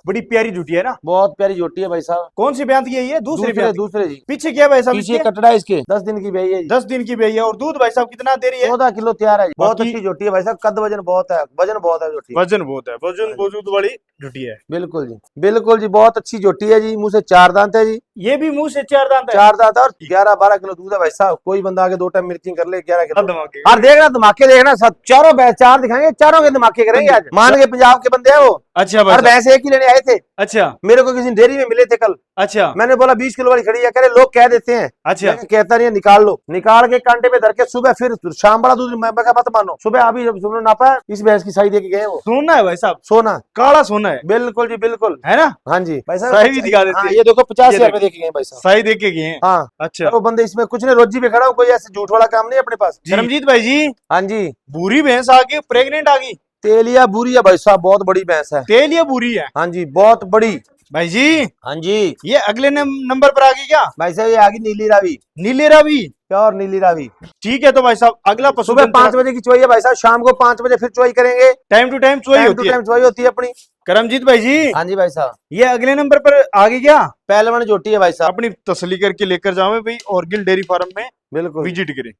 बड़ी प्यारी झूठी है ना, बहुत प्यारी झोटी है भाई साहब। कौन सी ब्यात की है ये? दूसरी ब्यात की। दूसरे जी। पीछे क्या भाई साहब? पीछे कटड़ा है इसके, 10 दिन की ब्याई है जी। 10 दिन की ब्याई है। और दूध भाई साहब कितना दे रही है? 14 किलो तैयार है जी। बहुत बाकी- अच्छी झोटी है भाई साहब, कद वजन बहुत है, वजन बहुत है झोटी। वजन बहुत है, वजन वजूद वाली झूठी है। बिल्कुल जी, बिल्कुल जी, बहुत अच्छी झोटी है जी। मुंह से 4 दांत है जी। ये भी मुंह से 4 दांत है। 4 दांत और 11-12 किलो दूध है भाई साहब। कोई बंदा आगे 2 टाइम मिल्किंग कर ले 11 किलो। धमाके। और देखना धमाके, देखना सब चारों भैंस 4 दिखाएंगे, चारों के धमाके करेंगे आज। मान के पंजाब के बंदे हैं वो। अच्छा भाई और साहब। भैंस एक ही लेने आए थे, अच्छा मेरे को किसी डेयरी में मिले थे कल। अच्छा मैंने बोला 20 किलो वाली खड़ी है, कह रहे लोग कह देते हैं। अच्छा। मैं कहता नहीं है, निकाल लो। निकाल के कांटे पे धर के सुबह फिर शाम वाला दूध मैं कहा मत मानो। सुबह अभी जब सुनो नापा, इस भैंस की साई दे के गए वो। सोना है भाई साहब, सोना, काला सोना है। बिल्कुल जी बिल्कुल, है ना? हाँ जी भाई साहब। साई भी दिखा देते हाँ, हैं। ये देखो 50,000 ये रुपए दे के गए भाई साहब। साई देख के गए हैं। हाँ अच्छा वो बंदे इसमें कुछ नहीं, रोजी पे खड़ा हो, कोई ऐसे झूठ वाला काम नहीं अपने पास। करमजीत भाई जी, हाँ जी, बूरी भैंस आ गई, प्रेग्नेंट आ गई। तेलिया बुरी है भाई साहब, बहुत बड़ी भैंस है। तेल या बूरी है हाँ जी, बहुत बड़ी। भाई जी? हाँ जी ये अगले नंबर पर आ गई क्या? भाई साहब, ये आगे नीली रावी, नीले रावी। प्योर नीली रावी। ठीक है, तो भाई साहब अगला पशु सुबह 5 बजे की चुवाई है भाई साहब, शाम को 5 बजे फिर चुवाई करेंगे। टाइम टू टाइम चुवाई टाइम टू होती है। टाइम चुवाई होती है अपनी। करमजीत भाई जी, हाँ जी भाई साहब, ये अगले नंबर पर आ गई क्या? पहलवान झोटी है भाई साहब। अपनी तसल्ली करके लेकर जाओ भाई, और गिल डेयरी फार्म में बिल्कुल। विजिट करें।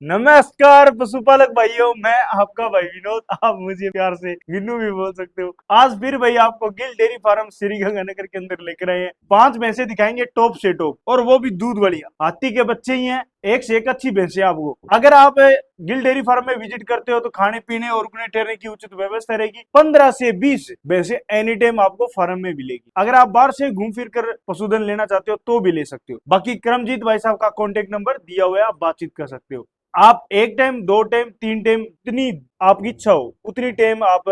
नमस्कार पशुपालक भाइयों, मैं आपका भाई विनोद, आप मुझे प्यार से विनू भी बोल सकते हो। आज फिर भाई आपको गिल डेयरी फार्म श्री गंगानगर के अंदर लेकर आए हैं। 5 भैंसे दिखाएंगे टॉप से टॉप, और वो भी दूध वाली। हाथी के बच्चे ही हैं, एक से एक अच्छी भैंसे आपको। अगर आप गिल डेयरी फार्म में विजिट करते हो तो खाने पीने और रुकने ठहरने की उचित व्यवस्था रहेगी। 15 से 20 भैंसे एनी टाइम आपको फार्म में मिलेगी। अगर आप बाहर से घूम फिर कर पशुधन लेना चाहते हो तो भी ले सकते हो। बाकी करमजीत भाई साहब का कॉन्टेक्ट नंबर दिया हुआ है, आप बातचीत कर सकते हो। आप 1 टाइम 2 टाइम 3 टाइम, जितनी आपकी इच्छा हो उतनी टाइम आप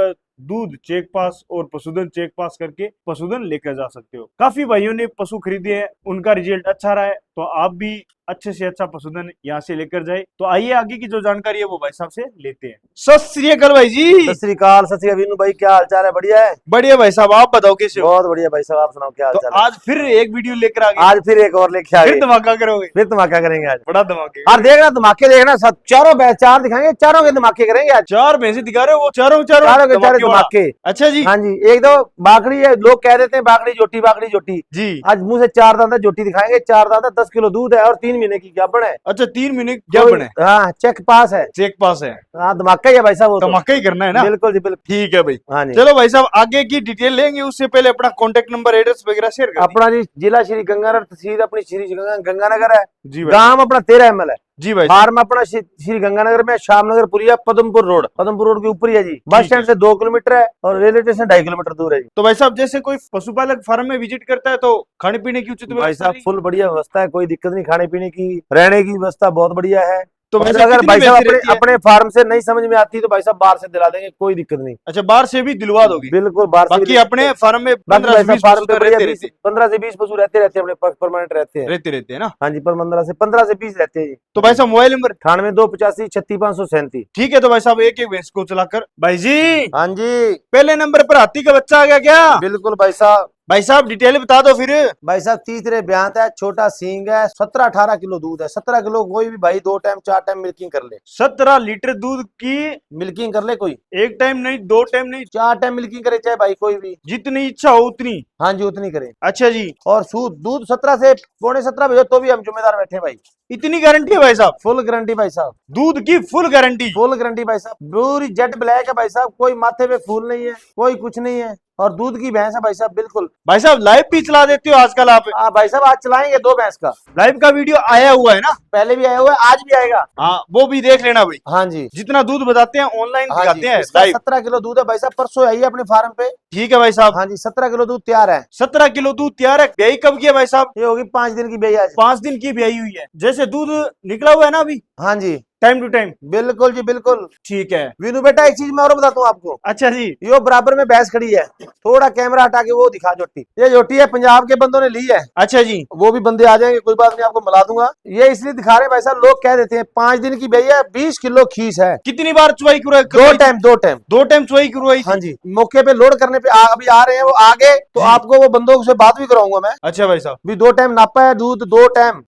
दूध चेक पास और पशुधन चेक पास करके पशुधन लेकर जा सकते हो। काफी भाइयों ने पशु खरीदे हैं, उनका रिजल्ट अच्छा रहा है, तो आप भी अच्छे से अच्छा पशुधन यहाँ से लेकर जाए। तो आइए आगे की जो जानकारी है वो भाई साहब से लेते हैं। सत श्री अकाल भाई जी। सत श्री अकाल, सत श्री अकाल विनू भाई, क्या हाल चाल है? बढ़िया है? बढ़िया भाई साहब, आप बताओ कैसे हो? बहुत बढ़िया भाई साहब, आप सुनाओ क्या हाल तो चाल है? आज फिर एक वीडियो लेकर आ गए। आज फिर एक और लेके आ फिर गए, धमाका करोगे? फिर धमाका करेंगे आज। बड़ा धमाके। और देखना धमाके, देखना सब चारों भैंस 4 दिखाएंगे, चारों के धमाके करेंगे आज। 4 भैंसे दिखा रहे हो, वो चारों चारों के चारों धमाके वाला। धमाके। अच्छा जी। हाँ जी, एक दो बाकड़ी है, लोग कह देते हैं बाकड़ी जोटी बाकड़ी जोटी जी। आज मुंह से 4 दांत जोटी दिखाएंगे। 4 दांत, 10 किलो दूध है और 3 महीने की गाभण है। अच्छा, 3 महीने क्या बने? हाँ, चेक पास है। चेक पास है। हाँ, धमाका ही है भाई साहब, वो तो। धमाका ही करना है ना? बिल्कुल जी बिल्कुल। ठीक है भाई। हाँ जी, चलो भाई साहब, आगे की डिटेल लेंगे, उससे पहले अपना कॉन्टेक्ट नंबर एड्रेस वगैरह शेयर कर अपना जी जिला श्री गंगानगर, तहसील अपनी श्री गंगानगर है। जी भाई। गांव अपना 13 ML है। जी भाई। फार्म अपना श्री गंगानगर में, शामनगर पुरिया, पदमपुर रोड के ऊपर ही है जी। बस स्टैंड से 2 किलोमीटर है और रेलवे स्टेशन 2.5 किलोमीटर दूर है जी। तो भाई साहब, जैसे कोई पशुपालक फार्म में विजिट करता है तो खाने पीने की उचित भाई व्यवस्था साहब रहेगी? फुल बढ़िया व्यवस्था है, कोई दिक्कत नहीं। खाने पीने की, रहने की व्यवस्था बहुत बढ़िया है। तो और वैसे अगर कितनी भाई साहब भैंसें रहती है? अपने फार्म से नहीं समझ में आती तो भाई साहब बाहर से दिला देंगे, कोई दिक्कत नहीं। अच्छा, बाहर से भी दिलवा दोगे? बिल्कुल, बाहर से बाकी अपने फार्म में बाकी 15 भाई से साहब 20 फार्म पे पशु बढ़िया रहते 15 से 20 पशु रहते अपने पास, परमानेंट रहते हैं। रहते हैं ना? हाँ जी, पर 15 से 20 रहते हैं जी। तो भाई साहब मोबाइल नंबर? 98 285 36 537। ठीक है, तो भाई साहब एक एक भैंस को चलाकर। भाई जी, हाँ जी पहले नंबर पर हाथी का बच्चा आ गया क्या? बिल्कुल भाई साहब। भाई साहब डिटेल बता दो फिर। भाई साहब तीसरे ब्यांत है, छोटा सींग है, 17-18 किलो दूध है। 17 किलो कोई भी भाई 2 टाइम 4 टाइम मिल्किंग कर ले। 17 लीटर दूध की? मिल्किंग कर ले कोई, 1 टाइम नहीं, 2 टाइम नहीं, 4 टाइम मिल्किंग करे चाहे भाई कोई भी, जितनी इच्छा हो उतनी। हाँ जी उतनी करे। अच्छा जी। और दूध 17 से पौने 17 भेजो तो भी हम जिम्मेदार बैठे भाई। इतनी गारंटी है भाई साहब? फुल गारंटी भाई साहब, दूध की फुल गारंटी। फुल गारंटी भाई साहब। पूरी जेट ब्लैक है भाई साहब, कोई माथे पे फूल नहीं है, कोई कुछ नहीं है। और दूध की भैंस है भाई साहब, बिल्कुल। भाई साहब लाइव भी चला देते हो आजकल आप? हाँ भाई साहब, आज चलाएंगे 2 भैंस का लाइव का वीडियो आया हुआ है ना? पहले भी आया हुआ है, आज भी आएगा। हाँ, वो भी देख लेना भाई। हाँ जी, जितना दूध बताते हैं ऑनलाइन हाँ दिखाते जी, हैं इसका लाइव। 17 किलो दूध है भाई साहब, परसों आई है अपने फार्म पे। ठीक है भाई साहब। हाँ जी, 17 किलो दूध तैयार है। 17 किलो दूध तैयार है। ब्याई कब की है भाई साहब? ये होगी 5 दिन की ब्याई आज। 5 दिन की ब्याई हुई है। जैसे दूध निकला हुआ है ना अभी, हाँ जी, टाइम टू टाइम। बिल्कुल जी बिल्कुल। ठीक है। विनू बेटा एक चीज मैं और बताता हूँ आपको। अच्छा जी। यो बराबर में भैंस खड़ी है, थोड़ा कैमरा हटा के वो दिखा जोटी। ये जोटी है, पंजाब के बंदों ने ली है। अच्छा जी। वो भी बंदे आ जाएंगे, कोई बात नहीं, आपको मिला दूंगा। ये इसलिए दिखा रहे भाई साहब, लोग कह देते हैं 5 दिन की ब्याई है, 20 किलो खीस है। कितनी बार चुवाई करवाई? 2 टाइम 2 टाइम 2 टाइम चुवाई करवाई थी? हाँ जी, मौके पे लोड करने पे अभी आ रहे हैं वो आगे, तो जी। आपको वो बंदों से बात भी कराऊंगा मैं। अच्छा भाई साहब। भी 2 टाइम नापा है दूध, 2 टाइम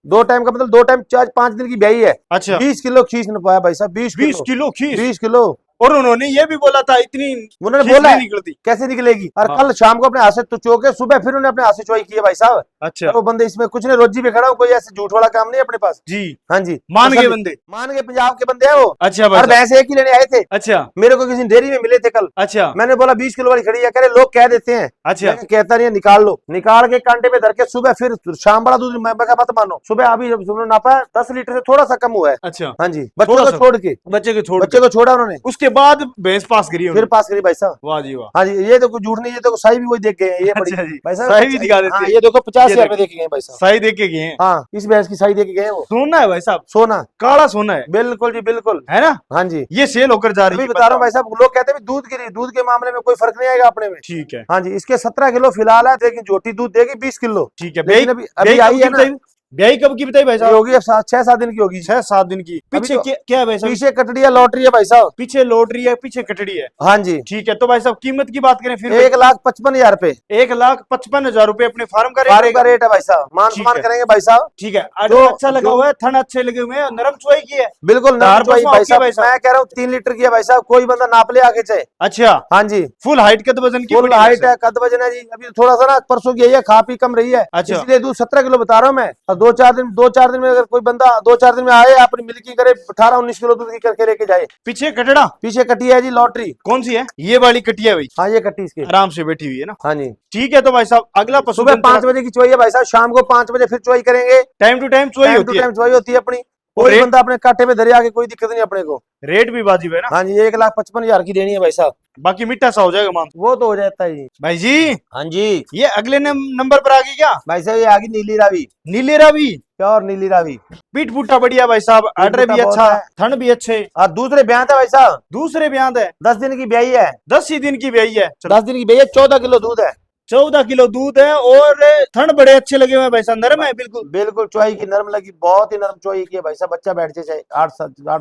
का मतलब 2 टाइम 5 दिन की ब्याई है। अच्छा, 20 किलो खीस नपाया भाई साहब, 20 20 किलो खीस? 20 किलो और उन्होंने ये भी बोला था इतनी उन्होंने खींच बोला नहीं है, निकलती। कैसे निकलेगी। और हाँ। कल शाम को अपने हाथ से तो चौके, सुबह फिर उन्होंने अपने हाथ से चुवाई की है भाई साहब। अच्छा वो बंदे इसमें कुछ नहीं, रोजी पे खड़ा हो, कोई ऐसे झूठ वाला काम नहीं है अपने पास। जी, हाँ जी, मान गए तसल्ली- बंदे। मान गए, पंजाब के बंदे हैं वो। अच्छा भाई और साहब। भैंस एक ही लेने आए थे, अच्छा मेरे को किसी डेयरी में मिले थे कल। अच्छा मैंने बोला 20 किलो वाली खड़ी है, कह रहे लोग कह देते हैं। अच्छा मैं कहा, कहता नहीं है, निकाल लो। निकाल के कांटे पे धर के सुबह फिर शाम बड़ा दूध, मैं कहा मत मानो, सुबह अभी जब उन्होंने नापा 10 लीटर से थोड़ा सा कम हुआ है। अच्छा। हाँ जी, बच्चों थोड़ा को सा छोड़ के, बच्चे को छोड़ बच्चे के। को छोड़ा उन्होंने, उसके बाद भैंस पास करी फिर उन्होंने। पास करी भाई साहब। वाह जी वाह। हाँ जी, ये तो कोई झूठ नहीं, ये तो साई भी वही देख गए हैं, ये बड़ी अच्छा जी, भाई साहब। साई भी दिखा देते हाँ, हैं। ये देखो 50,000 ये रुपए देखे गए भाई साहब। साई देख के गए हैं। हाँ, इस भैंस की साई देके गए हैं वो। सोना है भाई साहब, सोना, काला सोना है, बिल्कुल जी बिल्कुल। है ना। हाँ जी, ये सेल होकर जा रही अभी है, बता रहा हूँ भाई साहब, लोग कहते हैं भी दूध की, दूध के मामले में कोई फर्क नहीं आएगा अपने में। ठीक है हाँ जी, इसके 17 किलो फिलहाल है, लेकिन झोटी दूध देगी 20 किलो। ठीक है। लेकिन ब्याई अभी आई है ना, ब्याई कब की बताई भाई ये साहब। होगी अब 6-7 दिन की होगी। 6-7 दिन की। पीछे तो क्या है भाई साहब। पीछे कटड़ी है, लॉटरी है भाई साहब। पीछे लॉटरी है, पीछे कटड़ी है। हाँ जी, ठीक है, तो भाई साहब कीमत की बात करें फिर। 1,55,000 रुपए 1,55,000 रुपए अपने फार्म का रेट फार्म का रहेगा। रेट है भाई साहब। मान ठीक सम्मान है। करेंगे भाई साहब। ठीक है, जो- आर्डर अच्छा लगा जो- हुआ है, थन अच्छे लगे हुए हैं, नरम चुवाई की है। बिल्कुल दार नरम चुवाई पसमा भाई होती है भाई साहब। साहब। मैं कह रहा हूँ 3 लीटर की है भाई साहब, कोई बंदा नाप ले आगे चाहे। अच्छा, हाँ जी, फुल हाइट कद वजन की फुल बड़ी हाइट भैंस है, कद वजन है जी। अभी थोड़ा सा ना परसों की है, खा पी कम रही है, अच्छा। इसलिए दूध 17 किलो बता रहा हूँ मैं। और 2-4 दिन में अगर कोई बंदा 2-4 दिन में आए, अपनी मिल्किंग करे, 18-19 किलो दूध की करके लेके जाए। पीछे कटड़ा पीछे कटी है जी लॉटरी। कौन सी है। ये वाली कटिया भाई, हाँ, ये कटी इसकी। आराम से बैठी हुई है ना। हाँ जी, ठीक है, तो भाई साहब अगला सुबह 5 बजे की चुवाई है भाई साहब, शाम को 5 बजे फिर चुवाई करेंगे। टाइम टू टाइम चुवाई टाइम टू होती है। टाइम चुवाई होती है अपनी। और कोई रेट? बंदा अपने कांटे पे धरे आके, कोई दिक्कत नहीं अपने को। रेट भी वाजिब है ना। हाँ जी, 1,55,000 की देनी है भाई साहब। बाकी मिट्टा सा हो जाएगा मान। वो तो हो जाता है जी। भाई जी हाँ जी, ये अगले नंबर पर आ गई क्या। भाई साहब ये आगे नीली रावी, नीले रावी, प्योर नीली रावी। पीठ पुट्टा बढ़िया भाई साहब, आर्डर भी पुट्टा बहुत अच्छा, है। थन भी अच्छे। और दूसरे ब्याह था भाई साहब, दूसरे ब्याह है, 10 दिन की ब्याही है। 10 ही दिन की ब्याई है। 10 दिन की ब्याही है, 14 किलो दूध है। 14 किलो दूध है और थन बड़े अच्छे लगे हुए हैं भाई साहब, नरम है बिल्कुल। बिल्कुल चुवाई की नरम लगी, बहुत ही नरम चुवाई की है भाई साहब। बच्चा बैठ जाए चाहे 8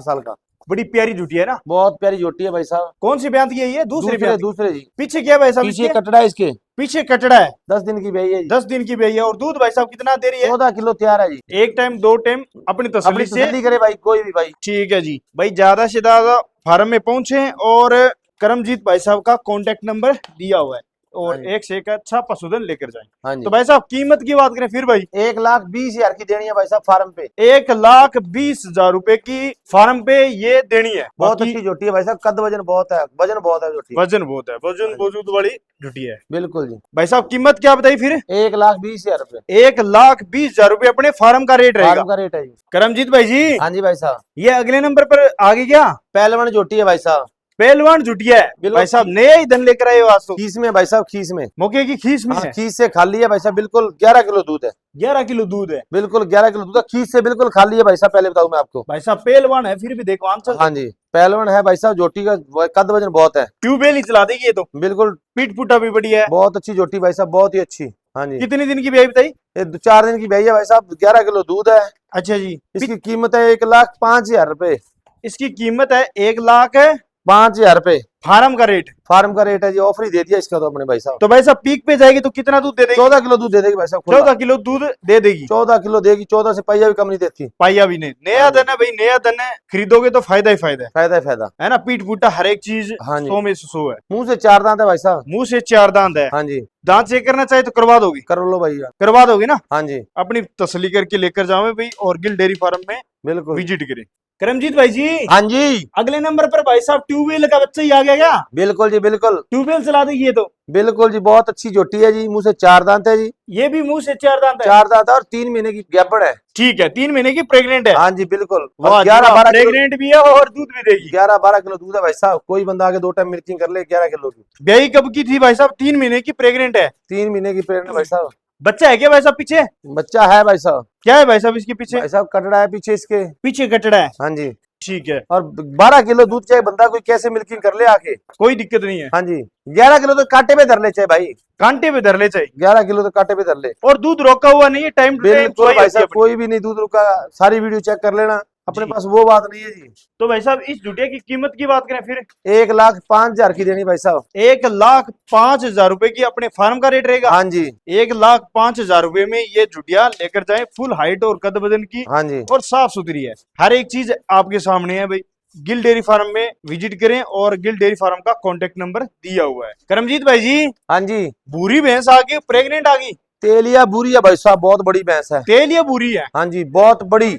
साल का। बड़ी प्यारी जुटी है ना। बहुत प्यारी जोटी है भाई साहब। कौन सी ब्याह की है ये। दूसरी ब्याह। दूसरे जी। पीछे क्या है भाई साहब पीछे इसके? कटड़ा है इसके, पीछे कटड़ा है। 10 दिन की ब्याही है जी। 10 दिन की ब्याई है और दूध भाई साहब कितना दे रही है। 14 किलो तैयार है जी। एक टाइम 2 टाइम अपनी अपनी तसल्ली से। तसल्ली करे भाई, कोई भी भाई। ठीक है जी भाई, ज्यादा से ज्यादा फार्म में पहुंचे और करमजीत भाई साहब का कांटेक्ट नंबर दिया हुआ है और हाँ जी। एक से एक अच्छा पशुधन लेकर जाएं। हाँ जी, तो भाई साहब कीमत की बात करें फिर भाई। 1,20,000 की देनी है भाई साहब फार्म पे। 1,20,000 रुपए की फार्म पे ये देनी है। बहुत बाकी अच्छी जोटी है भाई साहब, कद वजन बहुत है, वजन बहुत है जोटी। वजन बहुत है, वजन वजूद वाली जुटी है। बिल्कुल जी। भाई साहब कीमत क्या बताई फिर। 1,20,000 रुपए 1,20,000 रुपए अपने फार्म का रेट रहेगा। फार्म का रेट है जी। करमजीत भाई जी हाँ जी भाई साहब, ये अगले नंबर पर आ गई क्या। पहलवान जोटी है भाई साहब। पहलवान जुटिया है बिल्कुल। भाई साहब, नया ही धन लेकर आए हो आज तो। खीस में भाई साहब, खीस में। मौके की खीस में हाँ, है। खीस से खाली है भाई साहब, बिल्कुल 11 किलो दूध है। 11 किलो दूध है बिल्कुल 11 किलो दूध है, खीस से बिल्कुल खाली है भाई साहब। पहले बताऊं मैं आपको। भाई साहब, पहलवान है फिर भी देखो आंसर। हाँ जी, पहलवान है भाई साहब, जोटी का कद वजन बहुत है। ट्यूबवेल ही चला देगी ये तो। बिल्कुल पीठ पुट्टा भी बढ़िया है। बहुत अच्छी जोटी भाई साहब, बहुत ही अच्छी। हाँ जी, कितनी दिन की ब्याई बताई। ये 4 दिन की ब्याही है भाई साहब, 11 किलो दूध है। अच्छा जी, इसकी कीमत है 1,05,000 रुपए। इसकी कीमत है 1,05,000 रुपए फार्म का रेट। फार्म का रेट है जी, ऑफर ही दे दिया इसका तो अपने भाई साहब। तो भाई साहब पीक पे जाएगी तो कितना दूध दे देगी। 14 किलो दूध दे देगी भाई साहब। 14 किलो दूध दे देगी। 14 किलो देगी, 14 से पहिया भी कम नहीं देती। पाइया भी नहीं। नया धन है भाई, नया धन है, खरीदोगे तो फायदा ही फायदा फायदा ही फायदा है ना। पीठ पुट्टा हर एक चीज हाँ जी। 100 में से 100 है। मुंह से 4 दांत है भाई साहब। मुंह से 4 दांत है। हाँ जी, दांत चेक करना चाहे तो करवा दोगे। कर लो भैया। करवा दोगे ना। हाँ जी, अपनी तसल्ली करके लेकर जाओ भाई और गिल डेयरी फार्म में बिल्कुल। विजिट करें। करमजीत भाई जी हाँ जी, अगले नंबर पर भाई साहब ट्यूबवेल का बच्चा ही आ गया क्या। बिल्कुल जी बिल्कुल। ट्यूबवेल चला देगी ये तो। बिल्कुल जी, बहुत अच्छी जोटी है जी, मुंह से 4 दांत है जी। ये भी मुंह से 4 दांत है। 4 दांत है और 3 महीने की गैपड़ है। ठीक है, 3 महीने की प्रेग्नेंट है। हाँ जी बिल्कुल। वाह, 11-12 किलो, प्रेग्नेंट भी है और दूध भी देगी। 11-12 किलो दूध है भाई साहब। कोई बंदा आगे 2 टाइम मिल्किंग कर ले 11 किलो की। ब्याई कब की थी भाई साहब। 3 महीने की प्रेग्नेंट है। 3 महीने की प्रेग्नेंट भाई साहब। बच्चा है क्या भाई साहब पीछे। बच्चा है भाई साहब। क्या है भाई साहब इसके पीछे। भाई साहब कटड़ा है पीछे इसके। पीछे कटड़ा है। हाँ जी, ठीक है, और 12 किलो दूध चाहे बंदा कोई कैसे मिल्किंग कर ले आके। कोई दिक्कत नहीं है। हाँ जी, 11 किलो तो कांटे पे धर ले चाहे भाई। कांटे पे धर ले चाहिए 11 किलो तो कांटे पे धर ले। और दूध रोका हुआ नहीं है। टाइम टू टाइम बिल्कुल भाई साहब, कोई भी नहीं दूध रुका। सारी वीडियो चेक कर लेना, अपने जी। पास वो बात नहीं है जी। तो भाई साहब इस जुटिया की कीमत की बात करें फिर। 1,05,000 की देनी भाई साहब। 1,05,000 रुपए की अपने फार्म का रेट रहेगा। हाँ जी, 1,05,000 रुपए में ये जुटिया लेकर जाए। फुल हाइट और कद वजन की हाँ जी, और साफ सुथरी है। हर एक चीज आपके सामने है भाई। गिल डेयरी फार्म में विजिट करें और गिल डेयरी फार्म का कॉन्टेक्ट नंबर दिया हुआ है। करमजीत भाई जी, हाँ जी, बूरी भैंस आ गई, प्रेग्नेंट आ गई, तेलिया बुरी है भाई साहब, बहुत बड़ी भैंस है। तेल या बूरी है? हाँ जी, बहुत बड़ी,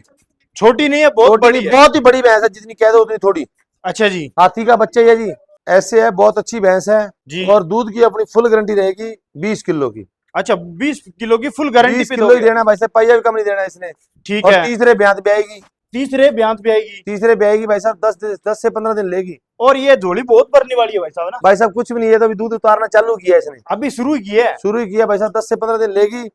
छोटी नहीं है, बहुत छोटी बड़ी नहीं, है। बहुत ही बड़ी भैंस है, जितनी कह दो उतनी थोड़ी। अच्छा जी। हाथी का बच्चा ही है जी, ऐसे है, बहुत अच्छी भैंस है जी। और दूध की अपनी फुल गारंटी रहेगी 20 किलो की। अच्छा, 20 किलो की फुल गारंटी 20 पे किलो ही दोगे? देना भाई साहब, पहिया भी कम नहीं देना इसने। ठीक और है। तीसरे ब्याज पे आएगी, तीसरे ब्यांत पे आएगी। तीसरे पे आएगी भाई साहब, 10 से 15 दिन लेगी। और ये झोली बहुत भरने वाली है भाई साहब ना? भाई साहब कुछ भी नहीं है, तो अभी दूध उतारना चालू किया इसने, अभी शुरू ही की है। शुरू ही किया भाई साहब, 10 से 15 दिन लेगी।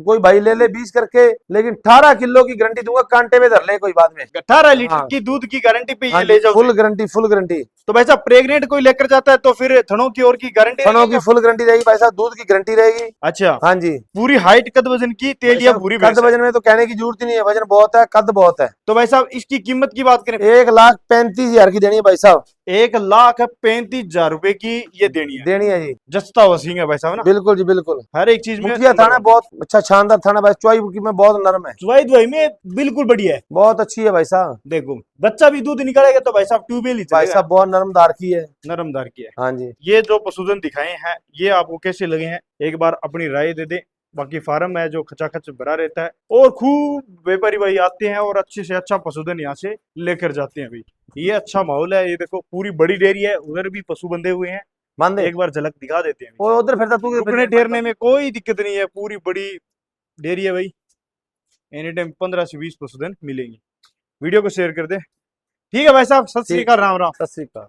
कोई भाई ले ले 20 करके, लेकिन 18 किलो की गारंटी दूंगा, कांटे में धर ले कोई बाद में। 18 लीटर हाँ। की दूध की गारंटी पे हाँ ये जी, ले जाओ। Full guarantee, full guarantee. तो भाई साहब प्रेग्नेंट कोई लेकर जाता है तो फिर थनों की और की गारंटी थनों रहेगी की क्या? फुल गारंटी रहेगी भाई साहब, दूध की गारंटी रहेगी। अच्छा। हाँ जी। पूरी हाइट कद वजन की तेल भाई या साहब, पूरी कद भैंस है? वजन में तो कहने की जरूरत ही नहीं है, वजन बहुत है, कद बहुत है। तो भाई साहब इसकी कीमत की बात करें, 1,35,000 की देनी है भाई साहब, 1,35,000 रुपए की ये देनी है। देनी है जी। जस्ता वसीम है भाई साहब ना, बिल्कुल जी बिल्कुल। हर एक चीज में मुखिया थाना बहुत अच्छा, शानदार थाना भाई, चौई की में बहुत नरम है, चुवाई दुआई में बिल्कुल बढ़िया है। बहुत अच्छी है भाई साहब। देखो बच्चा भी दूध निकालेगा तो भाई साहब ट्यूबवेल ही भाई चलेगा। साहब बहुत नरमदार की है। नरमदार की है। हाँ जी। ये जो पशुधन दिखाए हैं ये आपको कैसे लगे हैं, एक बार अपनी राय दे दें। बाकी फार्म है जो खचाखच भरा रहता है और खूब व्यापारी भाई आते हैं और अच्छे से अच्छा पशुधन यहाँ से लेकर जाते हैं भाई। ये अच्छा माहौल है, ये देखो पूरी बड़ी डेयरी है, उधर भी पशु बंधे हुए हैं, मान दे, एक बार झलक दिखा देते हैं। वो उधर फिरता तू रुकने ठहरने में कोई दिक्कत नहीं है, पूरी बड़ी डेयरी है भाई। एनी टाइम 15 से 20 पशुधन मिलेंगे। वीडियो को शेयर कर दे। ठीक है भाई साहब, सत श्री अकाल, राम राम। सत श्री अकाल।